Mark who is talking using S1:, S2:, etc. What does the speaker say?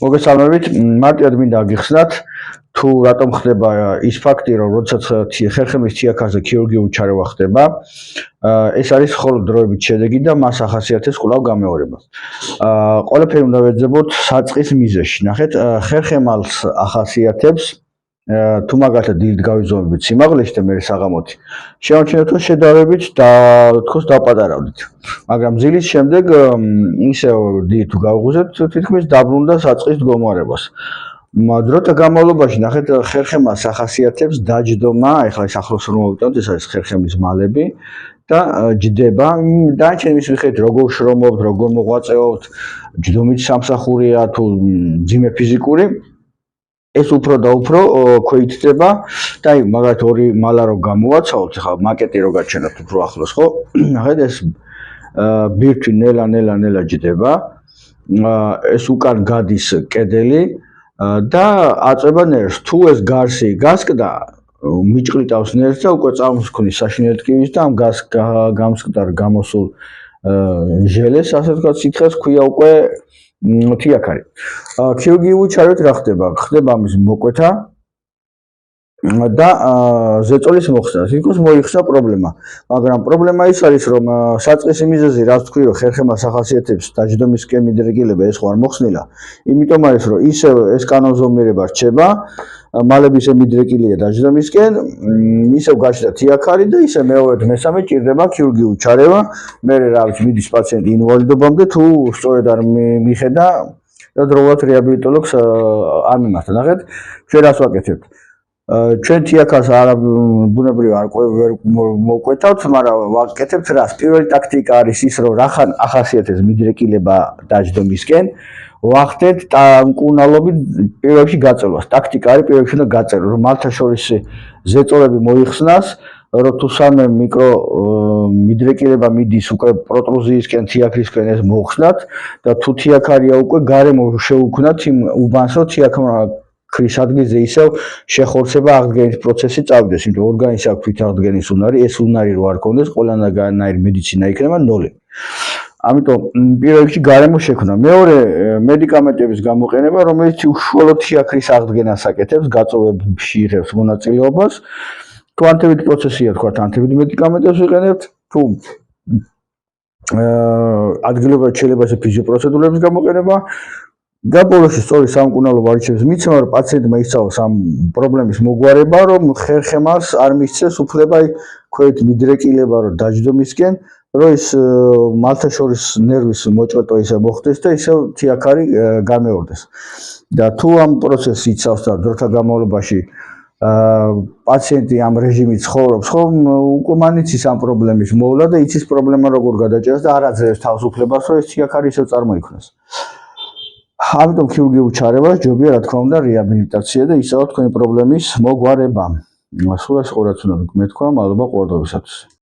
S1: მოგესალმებით, მარტივად მინდა გიხსნათ, თუ რატომ ხდება ის ფაქტი, რომ როდესაც ხერხემლის თიაქარზე ქირურგიული ჩარევა ხდება, ეს არის მხოლოდ დროებით შედეგი და მას ახასიათებს კვლავ გამეორება. ყველაფერი უნდა ვეძებოთ საწყის მიზეზში. ნახეთ, ხერხემალს ახასიათებს თუ მაგალითად დილით გავიზომებით სიმაღლეში და მე საღამოთი შევამჩნიოთ, რომ შედარებით და თქოს დავპატარავდით. მაგრამ ძილის შემდეგ ისევ დილით თუ გავღუზებთ, თითქმის დაბრუნდა საწყის მდგომარეობას. დროთა განმავლობაში ნახეთ, ხერხემალს ახასიათებს დაჯდომა, ეხლა ეს ახლოს რომ მოვიტანოთ, ეს არის ხერხემლის მალები და ჯდება. დანარჩენი მის მიხედვით როგორ შრომობთ, როგორ მოღვაწეობთ, ჯდომით სამსახურია თუ ძიმე ფიზიკური, ეს უფრო და უფრო ქვეითდება და აი მაგათ ორი მალა რო გამოვაცავთ, ხა მაკეტი რო გაჩვენოთ უფრო ახლოს, ხო? ნახეთ, ეს ბირთვი ნელა ჯდება. ეს უკან გადის კედელი და აწება ნერვს. თუ ეს გარსი გასკდა, მიჭყლიტავს ნერვს და უკვე წამოსქნის საშინელი ტკივის და ამ გამსკდარ გამოსულ ჟელეს, ასე ვთქვათ, სითხეს ქვია უკვე თიაქარი. ქირურგიული ჩარევით რა ხდება? ხდება ამის მოკვეთა და ზეწოლის მოხსნა. თითქოს მოიხსნა პრობლემა, მაგრამ პრობლემა ის არის, რომ საწყისი მიზეზი, რაც თქვი, რომ ხერხემალს ახასიათებს დაჯდომისკენ მიდრეკილება, ეს ხო არ მოხსნილა. იმიტომ არის, რომ ისევ ეს კანონზომიერება რჩება, მალები ისე მიდრეკილია დაჯდომისკენ, ისევ გაჩნდა თიაქარი და ისე მეორედ მესამე ჭირდება ქირურგიული ჩარევა. მე რა ვიცი, მიდის პაციენტი ინვალიდობამდე, თუ სწორედ არ მიხედა და დროულად რეაბილიტოლოგს არ მიმართა. ნახეთ, ჩვენ რას ვაკეთებთ? ჩვენ თიაქარს ბუნებრივად არ მოვკვეთავთ, მაგრამ ვაკეთებთ რას? პირველი ტაქტიკა არის ის, რომ რახან ახასიათებს მიდრეკილება დაჯდომისკენ, ვახდეთ მკურნალობით პირველ რიგში გაწელვას. ტაქტიკა არის პირველ რიგში გაწერო, რომ მალთა შორის ზეწოლები მოიხსნას, რომ თუ სამე მიკრო მიდრეკილება მიდის უკვე პროტრუზიისკენ, თიაქრისკენ, ეს მოხსნათ და თუ თიაქარია უკვე გარემო შეუქმნათ იმ უბანს, რომ თიაქრის ადგილზე ისევ შეხორცება აღდგენის პროცესი წავიდეს, იმიტომ ორგანიზმი აქვს თვითაღდგენის უნარი, ეს უნარი რო არ ქონდეს, ყველანაირი მედიცინა იქნება ნოლი. ამიტომ პირველ რიგში გარემო შექმნა. მეორე მედიკამენტების გამოყენება, რომელიც უშუალოდ თიაქრის აღდგენას აკეთებს, გაწოვებში იღებს მონაწილეობას. თუ ანტივირუსული პროცესია, თქვათ, ანტივირუსული მედიკამენტებს ვიყენებთ, თუ ადგილობრივ შეიძლება ფიზიოპროცედურების გამოყენება და ბოლოში სწორი სამკურნალო არჩევნის მიცემა, რომ პაციენტმა ისწავლოს ამ პრობლემის მოგვარება, რომ ხერხემალს არ მისცეს უფლება ქვევით მიდრეკილება, რომ დაჯდომისკენ, რომ ის მალთა შორის ნერვის მოჭრეტვა ისე მოხდეს და ისევ თიაქარი გამეორდეს. და თუ ამ პროცესს იცავს და დროთა განმავლობაში პაციენტი ამ რეჟიმით ცხოვრობს, ხომ უკვე მან იცის ამ პრობლემის მოვლა და იცის პრობლემა როგორ გადაჭერს და არ აძლევს თავს უფლებას, რომ ეს თიაქარი ისევ წარმოიქმნას. ამიტომ ქირურგიული ჩარევა ჯობია, რა თქმა უნდა, რეაბილიტაცია და ისავა თქვენი პრობლემის მოგვარება. სულ ეს ყურადღებას უნდა მეთქვა, მადლობა ყურადღებისათვის.